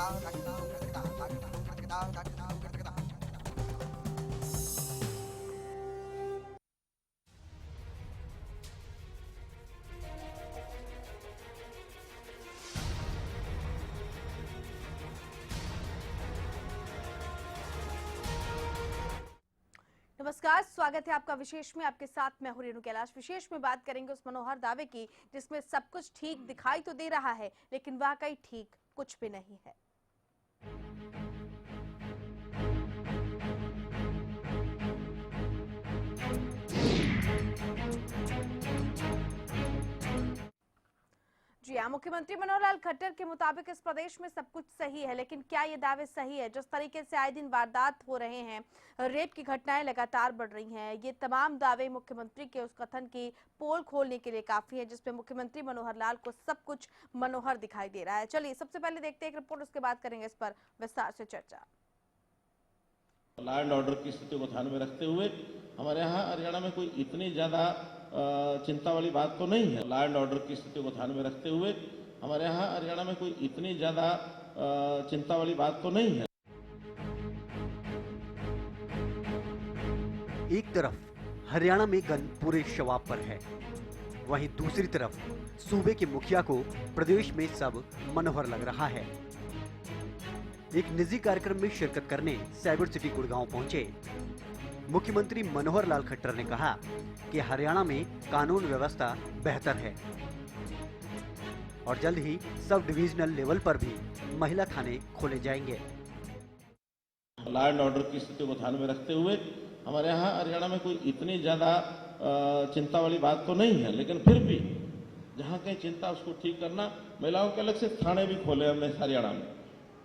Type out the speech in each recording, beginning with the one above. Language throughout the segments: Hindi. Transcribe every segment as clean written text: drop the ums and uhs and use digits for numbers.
नमस्कार, स्वागत है आपका विशेष में। आपके साथ मैं हूं रेणु कैलाश। विशेष में बात करेंगे उस मनोहर दावे की जिसमें सब कुछ ठीक दिखाई तो दे रहा है, लेकिन वाकई ठीक कुछ भी नहीं है। जी हाँ, मुख्यमंत्री मनोहर लाल खट्टर के मुताबिक इस प्रदेश में सब कुछ सही है, लेकिन क्या ये दावे सही है? जिस तरीके से आए दिन वारदात हो रहे हैं, रेप की घटनाएं लगातार बढ़ रही हैं, ये तमाम दावे मुख्यमंत्री के उस कथन की पोल खोलने के लिए काफी है जिसमें मुख्यमंत्री मनोहर लाल को सब कुछ मनोहर दिखाई दे रहा है। चलिए सबसे पहले देखते हैं एक रिपोर्ट, उसके बाद करेंगे इस पर विस्तार से चर्चा। लॉ एंड ऑर्डर की स्थिति को ध्यान में रखते हुए हमारे यहाँ हरियाणा में कोई इतनी ज्यादा चिंता वाली बात तो नहीं है। लॉ एंड ऑर्डर की स्थिति को ध्यान में रखते हुए हमारे यहाँ हरियाणा में कोई इतनी ज्यादा चिंता वाली बात तो नहीं है। एक तरफ हरियाणा में गन पूरे शवाब पर है, वहीं दूसरी तरफ सूबे के मुखिया को प्रदेश में सब मनोहर लग रहा है। एक निजी कार्यक्रम में शिरकत करने साइबर सिटी गुड़गांव पहुंचे मुख्यमंत्री मनोहर लाल खट्टर ने कहा कि हरियाणा में कानून व्यवस्था बेहतर है और जल्द ही सब डिविजनल लेवल पर भी महिला थाने खोले जाएंगे। लॉ एंड ऑर्डर की स्थिति को ध्यान में रखते हुए हमारे यहाँ हरियाणा में कोई इतनी ज्यादा चिंता वाली बात तो नहीं है, लेकिन फिर भी जहाँ कहीं चिंता उसको ठीक करना, महिलाओं के अलग से थाने भी खोले हमने हरियाणा में।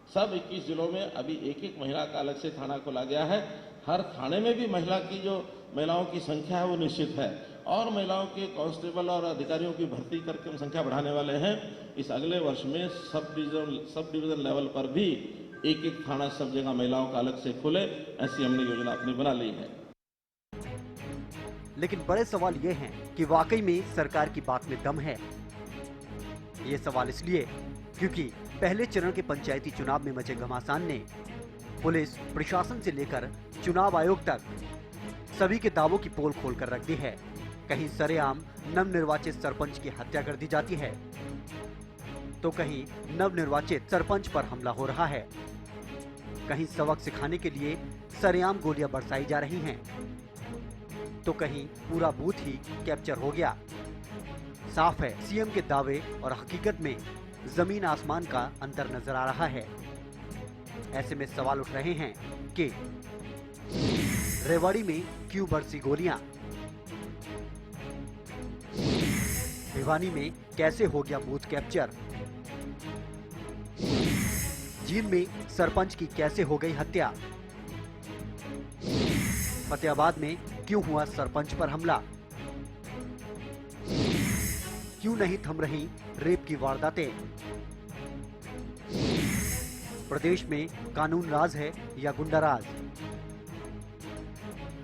सब 21 जिलों में अभी एक एक महिला का अलग से थाना खोला गया है। हर थाने में भी महिलाओं की संख्या है वो निश्चित है, और महिलाओं के कांस्टेबल और अधिकारियों की भर्ती करके हम संख्या बढ़ाने वाले हैं। इस अगले वर्ष में सब डिवीजन लेवल पर भी एक एक थाना सब जगह महिलाओं का अलग से खुले, ऐसी हमने योजना अपनी बना ली है। लेकिन बड़े सवाल ये हैं कि वाकई में सरकार की बात में दम है। ये सवाल इसलिए क्योंकि पहले चरण के पंचायती चुनाव में मचे घमासान ने पुलिस प्रशासन से लेकर चुनाव आयोग तक सभी के दावों की पोल खोलकर रख दी है। कहीं सरेआम नवनिर्वाचित सरपंच की हत्या कर दी जाती है, तो कहीं नवनिर्वाचित सरपंच पर हमला हो रहा है, कहीं सबक सिखाने के लिए सरेआम गोलियां बरसाई जा रही हैं, तो कहीं पूरा बूथ ही कैप्चर हो गया। साफ है सीएम के दावे और हकीकत में जमीन आसमान का अंतर नजर आ रहा है। ऐसे में सवाल उठ रहे हैं कि रेवाड़ी में क्यों बरसी गोलियां, भिवानी में कैसे हो गया बूथ कैप्चर, जींद में सरपंच की कैसे हो गई हत्या, फतेहाबाद में क्यों हुआ सरपंच पर हमला, क्यों नहीं थम रही रेप की वारदातें। प्रदेश में कानून राज है या गुंडा राज?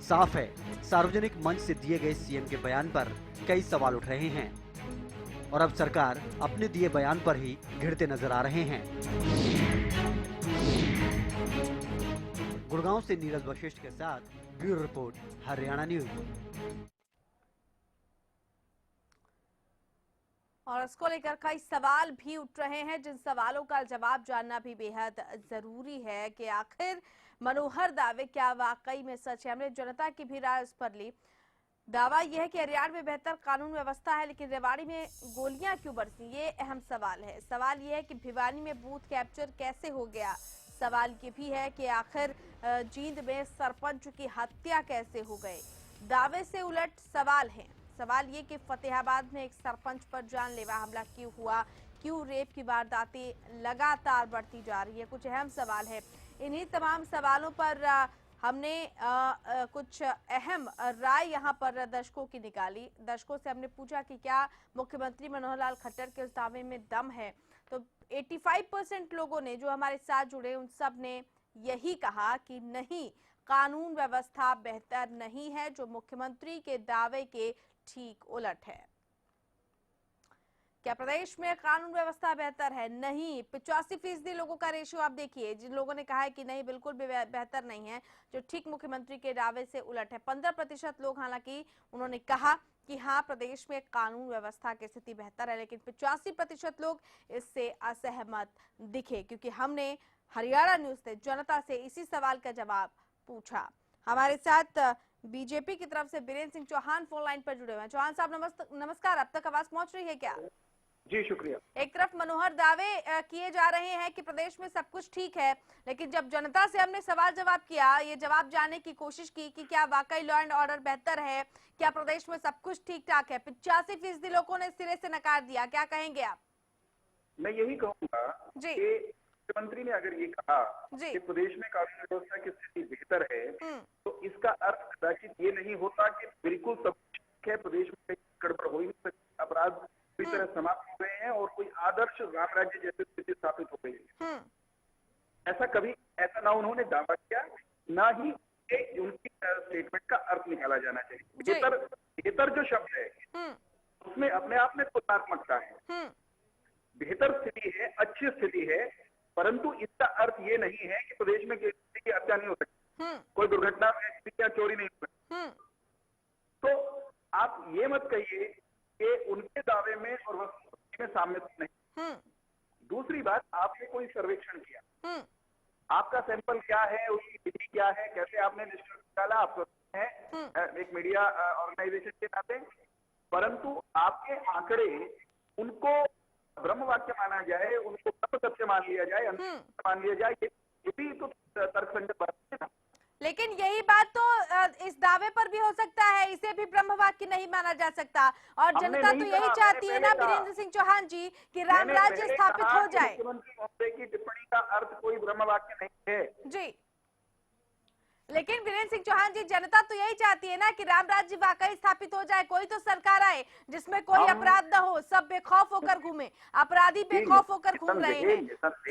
साफ है सार्वजनिक मंच से दिए गए सीएम के बयान पर कई सवाल उठ रहे हैं और अब सरकार अपने दिए बयान पर ही घिरते नजर आ रहे हैं। गुड़गांव से नीरज वशिष्ठ के साथ ब्यूरो रिपोर्ट, हरियाणा न्यूज। और इसको लेकर कई सवाल भी उठ रहे हैं, जिन सवालों का जवाब जानना भी बेहद जरूरी है कि आखिर मनोहर दावे क्या वाकई में सच है। हमने जनता की भी राय इस पर ली। दावा यह है कि हरियाणा में बेहतर कानून व्यवस्था है, लेकिन रेवाड़ी में गोलियां क्यों बरसी, ये अहम सवाल है। सवाल यह है कि भिवानी में बूथ कैप्चर कैसे हो गया। सवाल ये भी है कि आखिर जींद में सरपंच की हत्या कैसे हो गई। दावे से उलट सवाल हैं। सवाल ये कि फतेहाबाद में एक सरपंच पर जानलेवा हमला क्यों हुआ, क्यों रेप की वारदातें लगातार बढ़ती जा रही है। कुछ अहम सवाल है। इन्हीं तमाम सवालों पर हमने कुछ अहम राय यहां पर दर्शकों की निकाली। दर्शकों से हमने पूछा कि क्या मुख्यमंत्री मनोहर लाल खट्टर के उस दावे में दम है, तो 85% लोगों ने जो हमारे साथ जुड़े उन सब ने यही कहा कि नहीं, कानून व्यवस्था बेहतर नहीं है, जो मुख्यमंत्री के दावे के ठीक उलट है। क्या प्रदेश में कानून व्यवस्था बेहतर है? नहीं। 85% लोगों का रेशियो आप देखिए, जिन लोगों ने कहा है कि नहीं बिल्कुल भी बेहतर नहीं है, जो ठीक मुख्यमंत्री के दावे से उलट है। 15% लोग हालांकि उन्होंने कहा कि हाँ प्रदेश में कानून व्यवस्था की स्थिति बेहतर है, लेकिन 85% लोग इससे असहमत दिखे, क्योंकि हमने हरियाणा न्यूज से जनता से इसी सवाल का जवाब पूछा। हमारे साथ बीजेपी की तरफ से बीरेंद्र सिंह चौहान फोन लाइन पर जुड़े हुए हैं। चौहान साहब नमस्कार, अब तक आवाज पहुंच रही है क्या? जी शुक्रिया। एक तरफ मनोहर दावे किए जा रहे हैं कि प्रदेश में सब कुछ ठीक है, लेकिन जब जनता से हमने सवाल जवाब किया, ये जवाब जानने की कोशिश की कि क्या वाकई लॉ एंड ऑर्डर बेहतर है, क्या प्रदेश में सब कुछ ठीक ठाक है, 85% लोगों ने सिरे से नकार दिया। क्या कहेंगे आप? मैं यही कहूंगा जी कि मुख्यमंत्री ने अगर ये कहा जी कि प्रदेश में कानून व्यवस्था की स्थिति बेहतर है, हम्म तो इसका अर्थ कदाचित ये नहीं होता कि बिल्कुल सब कुछ ठीक है, प्रदेश में कहीं गड़बड़ हो ही नहीं सकती, अपराध पूरी तरह समाप्त हो गए हैं और कोई आदर्श राम राज्य जैसी स्थिति स्थापित हो गई है। ऐसा ना उन्होंने दावा किया, ना ही उनकी स्टेटमेंट का अर्थ निकाला जाना चाहिए। बेहतर जो शब्द है उसमें अपने आप में तुलनात्मकता है। बेहतर स्थिति है, अच्छी स्थिति है, परंतु इसका अर्थ ये नहीं है कि प्रदेश में किसी की हत्या नहीं हो सकती, कोई दुर्घटना में किसी की चोरी नहीं हो सकती। तो आप ये मत कहिए कि उनके दावे में और वस्तुस्थिति में सामने नहीं। दूसरी बात, आपने कोई सर्वेक्षण किया, आपका सैंपल क्या है, उसकी विधि क्या है, कैसे आपने निष्कर्ष निकाला, आप हैं एक मीडिया ऑर्गेनाइजेशन के नाते, परंतु आपके आंकड़े उनको ब्रह्म वाक्य माना जाए, उनको ब्रह्म सत्य मान लिया जाए, अंतिम मान लिया जाए, ये भी तो तर्कसंगत बात है ना। लेकिन यही बात तो इस दावे पर भी हो सकता है, इसे भी ब्रह्म वाक्य नहीं माना जा सकता, और जनता तो यही चाहती है ना बीरेंद्र सिंह चौहान जी कि राम राज्य स्थापित हो जाए। मुख्यमंत्री महोदय की टिप्पणी का अर्थ कोई ब्रह्म वाक्य नहीं है जी, लेकिन बीरेंद्र सिंह चौहान जी, जनता तो यही चाहती है ना कि राम राज्य वाकई स्थापित हो जाए, कोई तो सरकार आए जिसमें कोई अपराध न हो, सब बेखौफ होकर घूमे, अपराधी बेखौफ होकर घूम रहे हैं।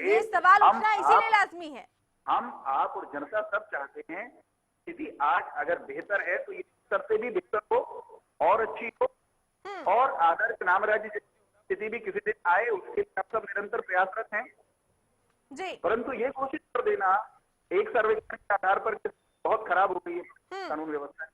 ये सवाल उठना इसीलिए लाजमी है। हम, आप और जनता सब चाहते हैं स्थिति आज अगर बेहतर है तो ये स्तर से भी बेहतर हो और अच्छी हो, और आदर्श राम राज्य स्थिति भी किसी दिन आए, उसके लिए हम सब निरंतर प्रयासरत हैं जी। परंतु ये कोशिश कर देना एक सर्वेक्षण के आधार पर बहुत खराब हो गई है कानून व्यवस्था,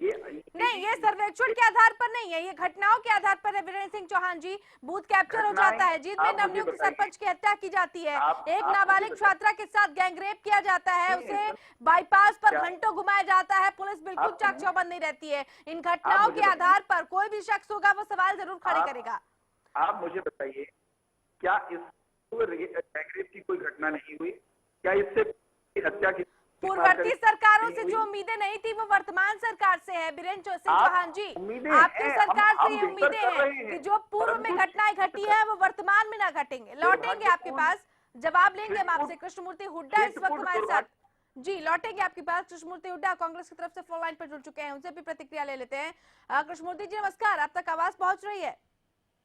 ये नहीं, ये सर्वेक्षण के आधार पर नहीं है, ये घटनाओं के आधार पर है वीरेंद्र सिंह चौहान जी। बूथ कैप्चर हो जाता है, जीत में नवनियुक्त सरपंच की हत्या की जाती है, एक नाबालिग छात्रा के साथ गैंगरेप किया जाता है, उसे बाईपास पर घंटों घुमाया जाता है, पुलिस बिल्कुल चाक चौबंद नहीं रहती है। इन घटनाओं के आधार पर कोई भी शख्स होगा वो सवाल जरूर खड़े करेगा। आप मुझे बताइए, क्या इस गैंगरेप की कोई घटना नहीं हुई? क्या इससे हत्या की पूर्ववर्ती सरकारों से जो उम्मीदें नहीं थी वो वर्तमान सरकार से है। बीरेंद्र सिंह चौहान जी, आपकी सरकार से ये उम्मीदें हैं कि जो पूर्व में घटनाएं घटी है वो वर्तमान में ना घटेंगे। लौटेंगे आपके पास, जवाब लेंगे हम आपसे। कृष्णमूर्ति हुड्डा इस वक्त हमारे साथ जी, लौटेंगे आपके पास। कृष्णमूर्ति हुड्डा कांग्रेस की तरफ से फोन लाइन पर जुड़ चुके हैं, उनसे भी प्रतिक्रिया ले लेते हैं। कृष्णमूर्ति जी नमस्कार, आप तक आवाज पहुंच रही है?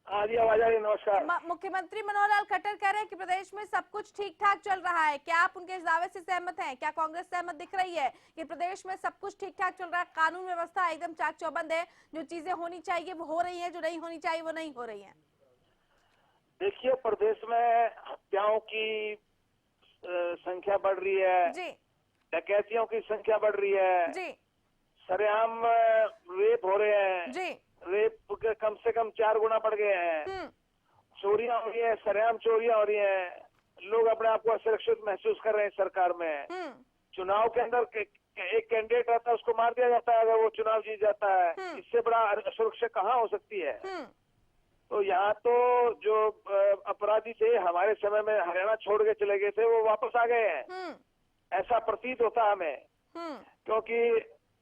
आवाज आ रही है, नमस्कार। मुख्यमंत्री मनोहर लाल खट्टर कह रहे हैं कि प्रदेश में सब कुछ ठीक ठाक चल रहा है, क्या आप उनके इस दावे से सहमत हैं? क्या कांग्रेस सहमत दिख रही है कि प्रदेश में सब कुछ ठीक ठाक चल रहा है, कानून व्यवस्था एकदम चाक चौबंद है, जो चीजें होनी चाहिए वो हो रही है, जो नहीं होनी चाहिए वो नहीं हो रही है? देखिए, प्रदेश में हत्याओं की संख्या बढ़ रही है जी, डकैतियों की संख्या बढ़ रही है जी, सरेआम रेप हो रहे हैं जी, रेप कम से कम 4 गुना बढ़ गए हैं, चोरियां हो रही है, सरेआम चोरियां हो रही हैं, लोग अपने आप को असुरक्षित महसूस कर रहे हैं सरकार में। चुनाव के अंदर एक कैंडिडेट रहता है, उसको मार दिया जाता है अगर वो चुनाव जीत जाता है, इससे बड़ा असुरक्षा कहाँ हो सकती है? तो यहाँ तो जो अपराधी थे हमारे समय में हरियाणा छोड़ के चले गए थे, वो वापस आ गए हैं, ऐसा प्रतीत होता है हमें, क्योंकि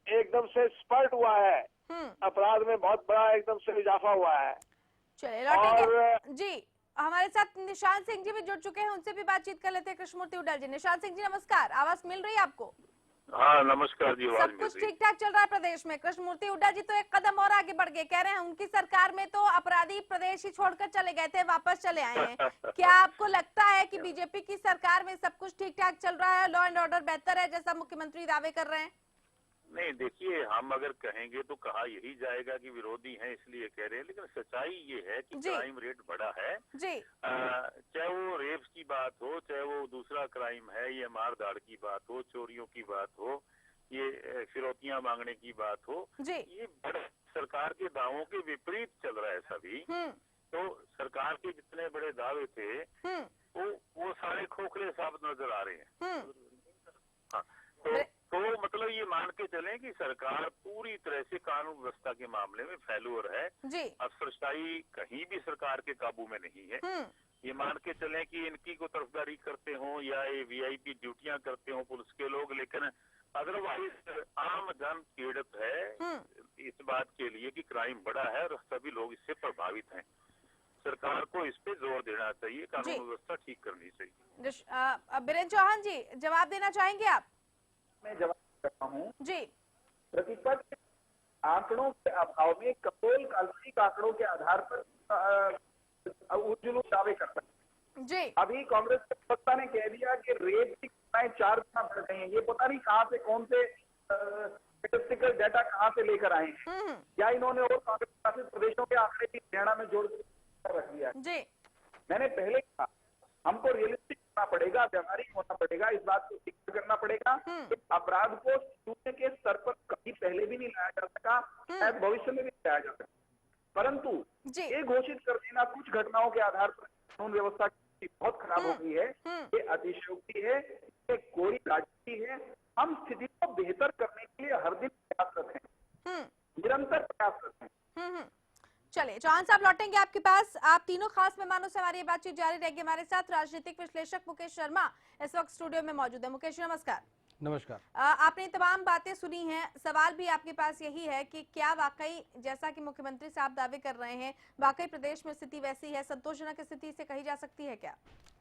एकदम से स्पर्ट हुआ है, अपराध में बहुत बड़ा एकदम से इजाफा हुआ है। चलिए लौटेंगे जी, हमारे साथ निशांत सिंह जी भी जुड़ चुके हैं, उनसे भी बातचीत कर लेते हैं। कृष्णमूर्ति हुड्डा जी, निशांत सिंह जी नमस्कार, आवाज मिल रही है आपको? हाँ नमस्कार जी, सब कुछ ठीक ठाक चल रहा है प्रदेश में। कृष्णमूर्ति हुड्डा जी तो एक कदम और आगे बढ़ गए, कह रहे हैं उनकी सरकार में तो अपराधी प्रदेश ही छोड़कर चले गए थे, वापस चले आए हैं। क्या आपको लगता है कि बीजेपी की सरकार में सब कुछ ठीक ठाक चल रहा है, लॉ एंड ऑर्डर बेहतर है जैसा मुख्यमंत्री दावे कर रहे हैं? नहीं, देखिए, हम अगर कहेंगे तो कहा यही जाएगा कि विरोधी हैं इसलिए कह रहे हैं, लेकिन सच्चाई ये है कि क्राइम रेट बढ़ा है जी। चाहे वो रेप की बात हो, चाहे वो दूसरा क्राइम है, ये मार धाड़ की बात हो, चोरियों की बात हो, ये फिरौतियां मांगने की बात हो, ये बड़े सरकार के दावों के विपरीत चल रहा है सभी। तो सरकार के जितने बड़े दावे थे वो सारे खोखले साबित नजर आ रहे हैं। हाँ, तो मतलब ये मान के चलें कि सरकार पूरी तरह से कानून व्यवस्था के मामले में फेल्योर है। अफसरशाही कहीं भी सरकार के काबू में नहीं है। ये मान के चलें कि इनकी को तरफदारी करते हों या ये वीआईपी ड्यूटियां करते हों पुलिस के लोग, लेकिन अदरवाइज आम जन पीड़ित है इस बात के लिए कि क्राइम बढ़ा है और सभी लोग इससे प्रभावित हैं। सरकार को इस पे जोर देना चाहिए, कानून व्यवस्था ठीक करनी चाहिए। बीरेंद्र चौहान जी, जवाब देना चाहेंगे आप? मैं जवाब करता हूँ जी। प्रतिपक्ष आंकड़ों के अभाव में कपोल काल्पनिक आंकड़ों के आधार पर उज्जवल दावे कर सकते हैं। जी। अभी कांग्रेस के प्रवक्ता ने कह दिया कि रेप की घटनाएं 4 गुना बढ़ गई हैं। ये पता नहीं कहाँ से कौन से स्टेटिस्टिकल डाटा कहाँ से लेकर आए हैं, या इन्होंने और कांग्रेस शासित प्रदेशों के आंकड़े भी हरियाणा में जोड़ रख दिया। जी। मैंने पहले कहा हमको रियलिस्टिक होना पड़ेगा, व्यवहारिक होना पड़ेगा, इस बात को स्वीकार करना पड़ेगा कि अपराध को शून्य के स्तर पर कभी पहले भी नहीं लाया जा सका, शायद भविष्य में भी लाया जा सकता, परंतु ये घोषित कर देना कुछ घटनाओं के आधार पर कानून व्यवस्था की बहुत खराब हो गई है, ये अतिशयोक्ति है, ये कोई राजनीति है। हम स्थिति को बेहतर करने के लिए हर दिन प्रयासरत हैं, निरंतर प्रयासरत हैं। चलिए चौहान साहब, लौटेंगे आपके पास। आप तीनों खास मेहमानों से हमारी बातचीत जारी रहेगी। हमारे साथ राजनीतिक विश्लेषक मुकेश शर्मा इस वक्त स्टूडियो में मौजूद है। मुकेश, नमस्कार। नमस्कार। आपने तमाम बातें सुनी हैं, सवाल भी आपके पास यही है कि क्या वाकई जैसा कि मुख्यमंत्री साहब दावे कर रहे हैं, वाकई प्रदेश में स्थिति वैसी है, संतोषजनक स्थिति से कही जा सकती है क्या?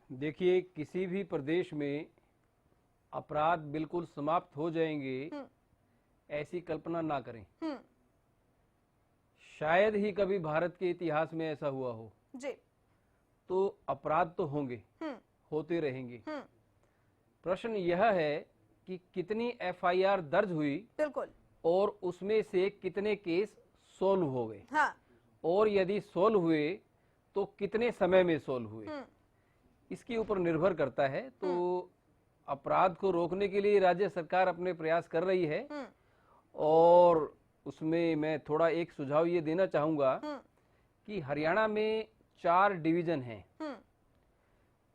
देखिए, किसी भी प्रदेश में अपराध बिल्कुल समाप्त हो जाएंगे ऐसी कल्पना ना करें। शायद ही कभी भारत के इतिहास में ऐसा हुआ हो। जी। तो अपराध तो होंगे, होते रहेंगे। प्रश्न यह है कि कितनी एफआईआर दर्ज हुई, बिल्कुल, और उसमें से कितने केस सोल्व हो गए। हाँ। और यदि सोल्व हुए तो कितने समय में सोल्व हुए, इसके ऊपर निर्भर करता है। तो अपराध को रोकने के लिए राज्य सरकार अपने प्रयास कर रही है, और उसमें मैं थोड़ा एक सुझाव ये देना चाहूंगा कि हरियाणा में 4 डिवीजन हैं।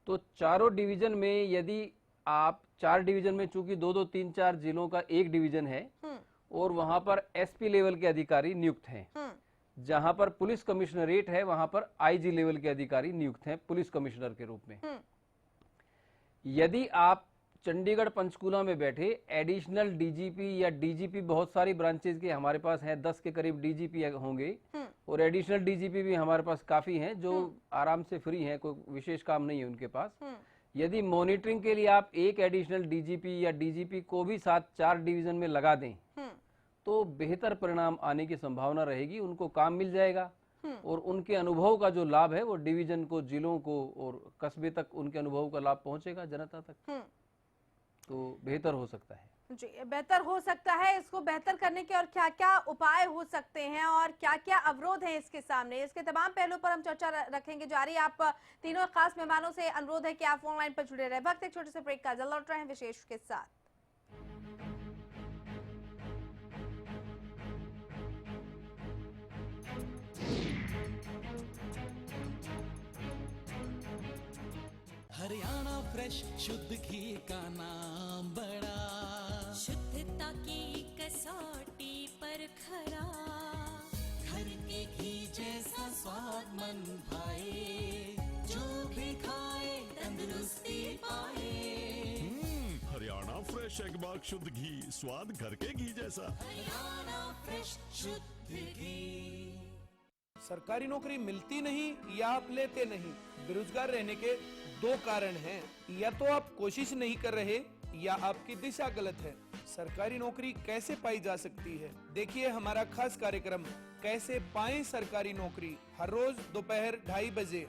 तो चारों डिवीजन में यदि आप 4 डिवीजन में, चूंकि 2-2, 3-4 जिलों का एक डिवीजन है, और वहां पर एसपी लेवल के अधिकारी नियुक्त हैं, जहां पर पुलिस कमिश्नरेट है वहां पर आईजी लेवल के अधिकारी नियुक्त हैं पुलिस कमिश्नर के रूप में। यदि आप चंडीगढ़ पंचकूला में बैठे एडिशनल डीजीपी या डीजीपी, बहुत सारी ब्रांचेज के हमारे पास हैं, 10 के करीब डीजीपी होंगे, और एडिशनल डीजीपी भी हमारे पास काफी हैं जो आराम से फ्री हैं, कोई विशेष काम नहीं है उनके पास। यदि मॉनिटरिंग के लिए आप एक एडिशनल डीजीपी या डीजीपी को भी साथ 4 डिवीजन में लगा दें तो बेहतर परिणाम आने की संभावना रहेगी। उनको काम मिल जाएगा और उनके अनुभव का जो लाभ है वो डिवीजन को, जिलों को और कस्बे तक उनके अनुभव का लाभ पहुंचेगा जनता तक। तो बेहतर हो सकता है। जी, बेहतर हो सकता है। इसको बेहतर करने के और क्या क्या उपाय हो सकते हैं और क्या क्या अवरोध हैं इसके सामने, इसके तमाम पहलुओं पर हम चर्चा रखेंगे जारी। आप तीनों खास मेहमानों से अनुरोध है कि आप फोन लाइन पर जुड़े रहे। वक्त एक छोटे से ब्रेक का, जल्द लौट रहे हैं विशेष के साथ। हरियाणा फ्रेश शुद्ध घी का नाम बड़ा, शुद्धता की कसौटी पर खरा, घर के घी जैसा स्वाद मन भाए, जो भी खाए तंदुरुस्ती पाए। हरियाणा फ्रेश एगबाग शुद्ध घी, स्वाद घर के घी जैसा। हरियाणा फ्रेश शुद्ध घी। सरकारी नौकरी मिलती नहीं या आप लेते नहीं, बेरोजगार रहने के 2 कारण हैं। या तो आप कोशिश नहीं कर रहे या आपकी दिशा गलत है। सरकारी नौकरी कैसे पाई जा सकती है, देखिए हमारा खास कार्यक्रम कैसे पाएं सरकारी नौकरी, हर रोज दोपहर 2:30 बजे।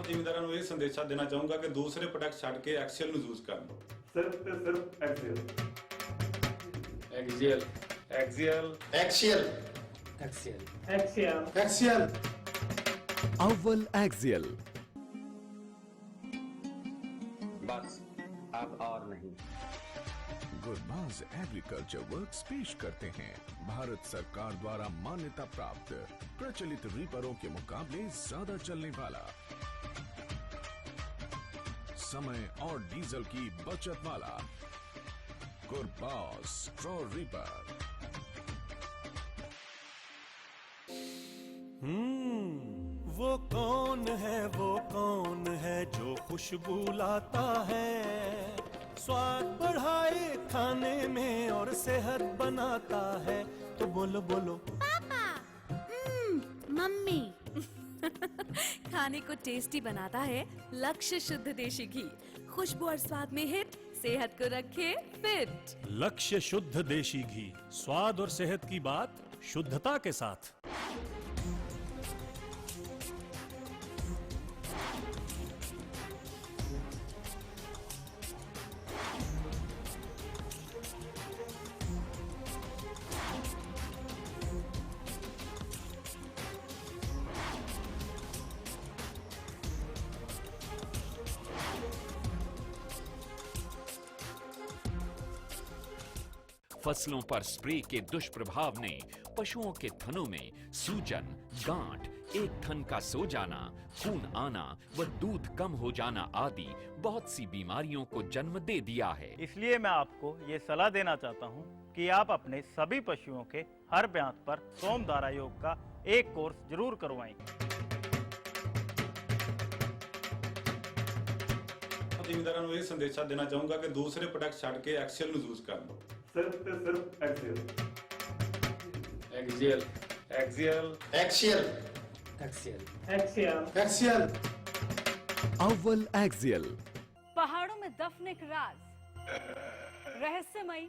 ਜ਼ਿਮੀਂਦਾਰਾਂ ਨੂੰ ਇਹ ਸੰਦੇਸ਼ਾ ਦੇਣਾ ਚਾਹੂੰਗਾ ਕਿ ਦੂਸਰੇ ਪ੍ਰੋਡਕਟ ਛੱਡ ਕੇ ਐਕਸੀਅਲ ਨੂੰ ਯੂਜ਼ ਕਰਨ। ਸਿਰਫ ਤੇ ਸਿਰਫ axial. Axial axial axial axial axial axial. अव्वल एक्सियल। बस अब और नहीं। गुरबाज एग्रीकल्चर वर्क्स पेश करते हैं भारत सरकार द्वारा मान्यता प्राप्त प्रचलित रीपरों के मुकाबले ज्यादा चलने वाला, समय और डीजल की बचत वाला गुरबाज स्ट्रॉ रीपर। वो कौन है जो खुशबू लाता है, स्वाद बढ़ाए खाने में और सेहत बनाता है। तो बोलो बोलो पापा। मम्मी। खाने को टेस्टी बनाता है लक्ष्य शुद्ध देशी घी, खुशबू और स्वाद में हिट, सेहत को रखे फिट। लक्ष्य शुद्ध देशी घी, स्वाद और सेहत की बात शुद्धता के साथ। फसलों पर स्प्रे के दुष्प्रभाव ने पशुओं के थनों में सूजन, गांठ, एक थन का सो जाना, खून आना व दूध कम हो जाना आदि बहुत सी बीमारियों को जन्म दे दिया है। इसलिए मैं आपको ये सलाह देना चाहता हूँ कि आप अपने सभी पशुओं के हर ब्यांत पर सोमधारा योग का एक कोर्स जरूर करवाएं। ਜ਼ਿਮੀਂਦਾਰਾਂ ਨੂੰ ਇਹ ਸੰਦੇਸ਼ਾ ਦੇਣਾ ਚਾਹੂੰਗਾ ਕਿ ਦੂਸਰੇ ਪ੍ਰੋਡਕਟ ਛੱਡ ਕੇ ਐਕਸੀਅਲ ਨੂੰ ਯੂਜ਼ ਕਰਨ। ਸਿਰਫ ਤੇ ਸਿਰਫ axial. Axial axial axial axial axial axial. अव्वल एक्सियल। पहाड़ों में दफन एक राज, रहस्यमयी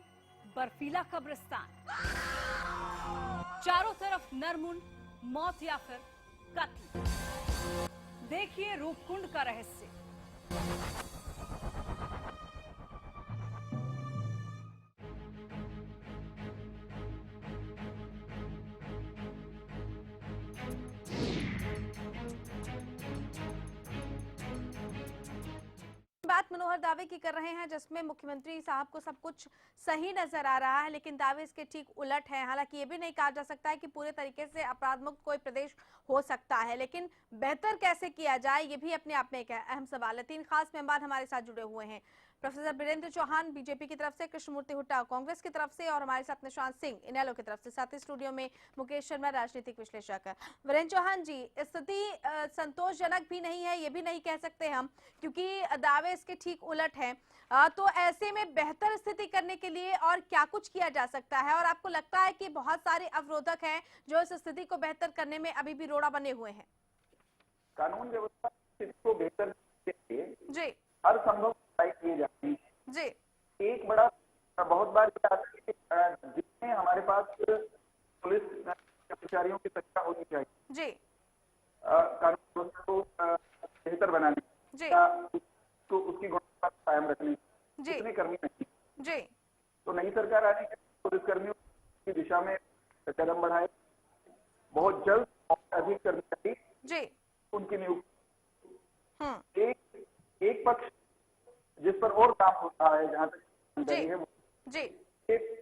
बर्फीला कब्रिस्तान, चारों तरफ नरमुन, मौत या फिर कत्ल। देखिए रूपकुंड का रहस्य। बात मनोहर दावे की कर रहे हैं जिसमें मुख्यमंत्री साहब को सब कुछ सही नजर आ रहा है, लेकिन दावे इसके ठीक उलट हैं। हालांकि ये भी नहीं कहा जा सकता है कि पूरे तरीके से अपराध मुक्त कोई प्रदेश हो सकता है, लेकिन बेहतर कैसे किया जाए ये भी अपने आप में एक अहम सवाल है। 3 खास मेहमान हमारे साथ जुड़े हुए हैं, प्रोफेसर बीरेंद्र चौहान बीजेपी की तरफ से, कृष्णमूर्ति हुड्डा कांग्रेस की तरफ से और हमारे साथ निशांत सिंह इनेलो की तरफ से। साथ ही स्टूडियो में मुकेश शर्मा राजनीतिक विश्लेषक। वीरेंद्र चौहान जी, स्थिति संतोषजनक भी नहीं है ये भी नहीं कह सकते हम, क्योंकि दावे इसके ठीक उलट हैं। तो ऐसे में बेहतर स्थिति करने के लिए और क्या कुछ किया जा सकता है, और आपको लगता है कि बहुत सारे अवरोधक हैं जो इस स्थिति को बेहतर करने में अभी भी रोड़ा बने हुए हैं? कानून व्यवस्था स्थिति को बेहतर करने के लिए जी हर संभव उपाय किए जाते हैं। जी एक बड़ा बहुत बार क्या आता है कि जितने हमारे पास पुलिस कर्मचारियों की संख्या होनी चाहिए जी कानून व्यवस्था को बेहतर बनाने जी तो उसकी गुणवत्ता कायम रखने जितने कर्मी नहीं जी तो नई सरकार आने के पुलिस कर्मियों की दिशा में कदम बढ़ाए, बहुत जल्द और अधिक कर्मचारी जी उनकी नियुक्ति। एक पक्ष जिस पर और काम हो रहा है जहाँ तक जानकारी है वो जी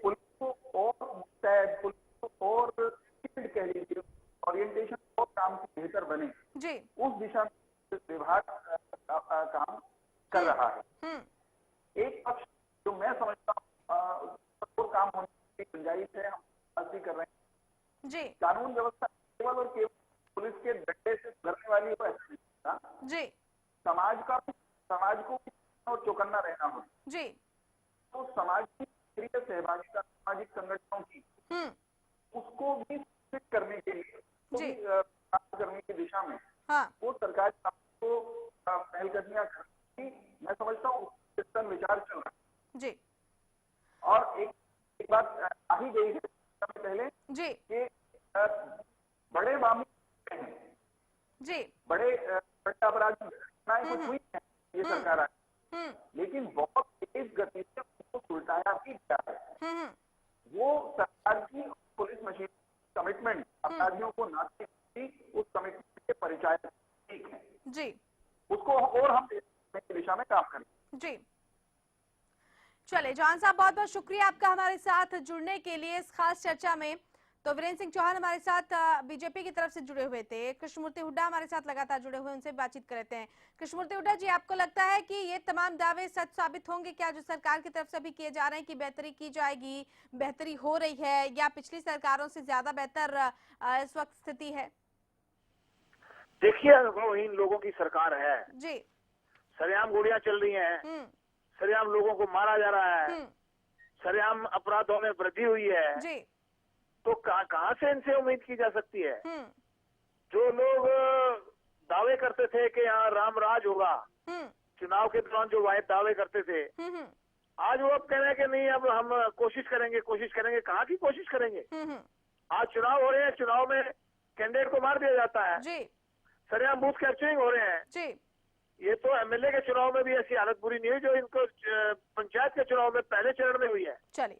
पुलिस को और मुस्तैद, पुलिस को और स्किल्ड कह लीजिए, ओरिएंटेशन और काम की बेहतर बने जी उस दिशा में विभाग काम कर रहा है। एक पक्ष जो मैं समझता हूँ और काम होने की गुंजाइश है, हम बात भी कर रहे हैं जी। कानून व्यवस्था केवल और केवल पुलिस के डंडे से सुधरने वाली हो ऐसा नहीं होता जी, समाज को और चौकन्ना रहना हो जी। तो समाज की सक्रिय सहभागिता सामाजिक संगठनों की उसको भी सुनिश्चित करने के लिए काम करने की दिशा में वो सरकार को पहलकदमियां करने की मैं समझता हूँ विचार चल रहा है जी। और एक बात आ ही गई है समय पहले जी कि बड़े मामले हैं जी बड़े अपराधी घटनाएं कुछ हुई है ये सरकार आई, लेकिन बहुत तेज गति से उसको सुलटाया भी गया है। वो सरकार की पुलिस मशीन कमिटमेंट अपराधियों को नाचने की उस कमिटमेंट के परिचायक ठीक है जी, उसको और हम की दिशा में काम करें जी। चले जॉन साहब, बहुत बहुत शुक्रिया आपका हमारे साथ जुड़ने के लिए इस खास चर्चा में। तो वीरेंद्र सिंह चौहान हमारे साथ बीजेपी की तरफ से जुड़े हुए थे, कृष्णमूर्ति हुड्डा हमारे साथ लगातार जुड़े हुए, उनसे बातचीत करते हैं। कृष्णमूर्ति हुड्डा जी, आपको लगता है कि ये तमाम दावे सच साबित होंगे क्या जो सरकार की तरफ से अभी किए जा रहे हैं कि बेहतरी की जाएगी, बेहतरी हो रही है, या पिछली सरकारों से ज्यादा बेहतर इस वक्त स्थिति है? देखिए, अनुभवहीन लोगों की सरकार है जी, सरेआम गोलियां चल रही हैं, सरेआम लोगों को मारा जा रहा है, सरेआम अपराधों में वृद्धि हुई है जी, तो कहां से इनसे उम्मीद की जा सकती है? जो लोग दावे करते थे कि यहाँ राम राज होगा, चुनाव के दौरान जो वायद दावे करते थे, आज वो अब कह रहे हैं कि नहीं, अब हम कोशिश करेंगे। कहाँ की कोशिश करेंगे? आज चुनाव हो रहे हैं, चुनाव में कैंडिडेट को मार दिया जाता है जी, सरेआम बूथ कैप्चरिंग हो रहे हैं जी। ये तो एमएलए के चुनाव में भी ऐसी हालत बुरी नहीं हुई जो इनको पंचायत के चुनाव में पहले चरण में हुई है। चलिए,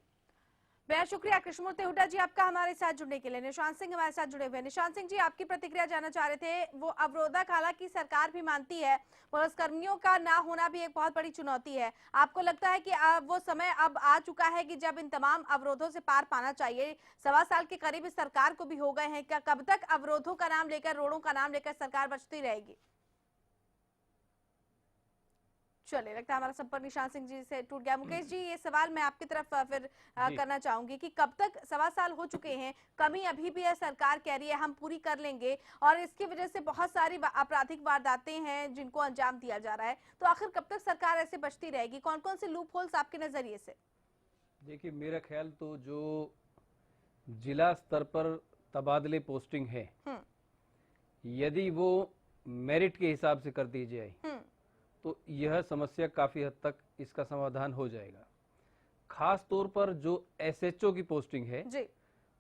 बेहद शुक्रिया कृष्णमूर्ति हुड्डा जी आपका हमारे साथ जुड़ने के लिए। निशांत सिंह हमारे साथ जुड़े हुए। निशांत सिंह जी, आपकी प्रतिक्रिया जानना चाह रहे थे। वो अवरोधक हालांकि सरकार भी मानती है, पुलिसकर्मियों का ना होना भी एक बहुत बड़ी चुनौती है। आपको लगता है कि वो समय अब आ चुका है कि जब इन तमाम अवरोधों से पार पाना चाहिए? 1.25 साल के करीब इस सरकार को भी हो गए हैं, क्या कब तक अवरोधों का नाम लेकर, रोडों का नाम लेकर सरकार बचती रहेगी? चलिए, लगता है हमारा संपर्क निशांत सिंह जी से टूट गया। मुकेश जी, ये सवाल मैं आपकी तरफ फिर करना चाहूंगी कि कब तक, 1.25 साल हो चुके हैं, कमी अभी भी है, सरकार कह रही है हम पूरी कर लेंगे, और इसकी वजह से बहुत सारी आपराधिक वारदातें हैं जिनको अंजाम दिया जा रहा है, तो आखिर कब तक सरकार ऐसे बचती रहेगी? कौन कौन से लूप होल्स आपके नजरिए से? देखिए, मेरा ख्याल तो जो जिला स्तर पर तबादले पोस्टिंग है, यदि वो मेरिट के हिसाब से कर दी जाए तो यह समस्या काफी हद तक इसका समाधान हो जाएगा। खास तौर पर जो एसएचओ की पोस्टिंग है जी,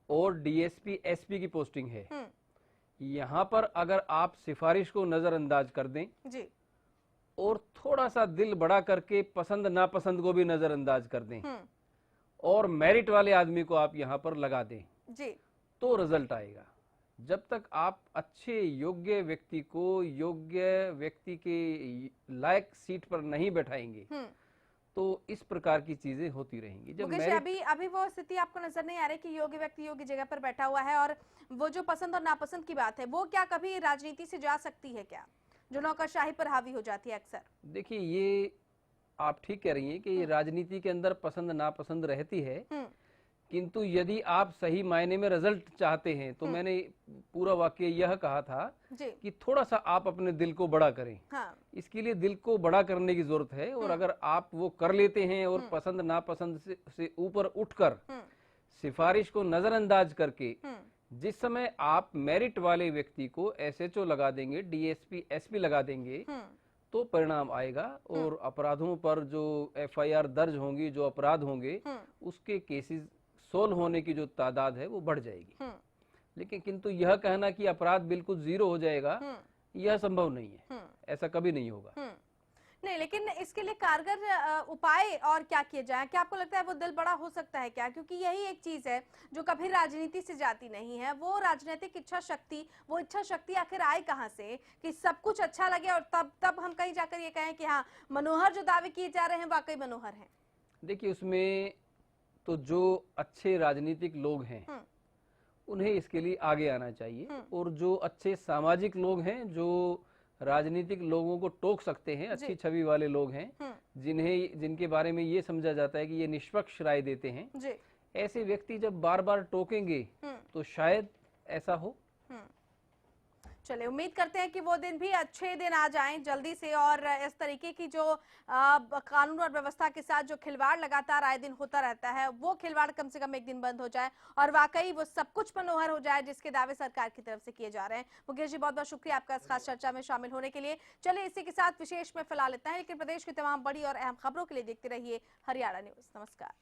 और डीएसपी एसपी की पोस्टिंग है, यहाँ पर अगर आप सिफारिश को नजरअंदाज कर दें जी, और थोड़ा सा दिल बड़ा करके पसंद नापसंद को भी नजरअंदाज कर दें और मेरिट वाले आदमी को आप यहाँ पर लगा दें जी, तो रिजल्ट आएगा। जब तक आप अच्छे योग्य व्यक्ति को योग्य व्यक्ति के लायक सीट पर नहीं बैठाएंगे तो इस प्रकार की चीजें होती रहेंगी। जब अभी वो स्थिति आपको नजर नहीं आ रही कि योग्य व्यक्ति योग्य जगह पर बैठा हुआ है, और वो जो पसंद और नापसंद की बात है वो क्या कभी राजनीति से जा सकती है क्या, जो नौकरशाही पर हावी हो जाती है अक्सर? देखिए, ये आप ठीक कह रही हैं कि राजनीति के अंदर पसंद नापसंद रहती है, किंतु यदि आप सही मायने में रिजल्ट चाहते हैं तो मैंने पूरा वाक्य यह कहा था कि थोड़ा सा आप अपने दिल को बड़ा करें। इसके लिए दिल को बड़ा करने की जरूरत है, और अगर आप वो कर लेते हैं और पसंद नापसंद से ऊपर उठकर सिफारिश को नजरअंदाज करके जिस समय आप मेरिट वाले व्यक्ति को एसएचओ लगा देंगे, डीएसपी एसपी लगा देंगे, तो परिणाम आएगा और अपराधों पर जो एफआईआर दर्ज होंगी, जो अपराध होंगे, उसके केसेस सोल्व होने की जो तादाद है वो बढ़ जाएगी। लेकिन किंतु यह कहना कि अपराध बिल्कुल जीरो हो जाएगा, यह संभव नहीं है, ऐसा कभी नहीं होगा। नहीं, लेकिन इसके लिए कारगर उपाय और क्या किए जाए? क्या आपको लगता है वो दिल बड़ा हो सकता है क्या? क्योंकि यही एक चीज है जो कभी राजनीति से जाती नहीं है, वो राजनीतिक इच्छा शक्ति। वो इच्छा शक्ति आखिर आए कहाँ से कि सब कुछ अच्छा लगे और तब हम कहीं जाकर ये कहें कि हाँ, मनोहर जो दावे किए जा रहे हैं वाकई मनोहर हैं? देखिए, उसमें तो जो अच्छे राजनीतिक लोग हैं उन्हें इसके लिए आगे आना चाहिए, और जो अच्छे सामाजिक लोग हैं, जो राजनीतिक लोगों को टोक सकते हैं, अच्छी छवि वाले लोग हैं, जिनके बारे में ये समझा जाता है कि ये निष्पक्ष राय देते हैं, ऐसे व्यक्ति जब बार बार टोकेंगे तो शायद ऐसा हो। चलिए, उम्मीद करते हैं कि वो दिन भी अच्छे दिन आ जाएं जल्दी से, और इस तरीके की जो कानून और व्यवस्था के साथ जो खिलवाड़ लगातार आए दिन होता रहता है, वो खिलवाड़ कम से कम एक दिन बंद हो जाए और वाकई वो सब कुछ मनोहर हो जाए जिसके दावे सरकार की तरफ से किए जा रहे हैं। मुकेश जी, बहुत बहुत शुक्रिया आपका इस खास चर्चा में शामिल होने के लिए। चलिए, इसी के साथ विशेष में फिलहाल इतना है, लेकिन प्रदेश की तमाम बड़ी और अहम खबरों के लिए देखते रहिए हरियाणा न्यूज। नमस्कार।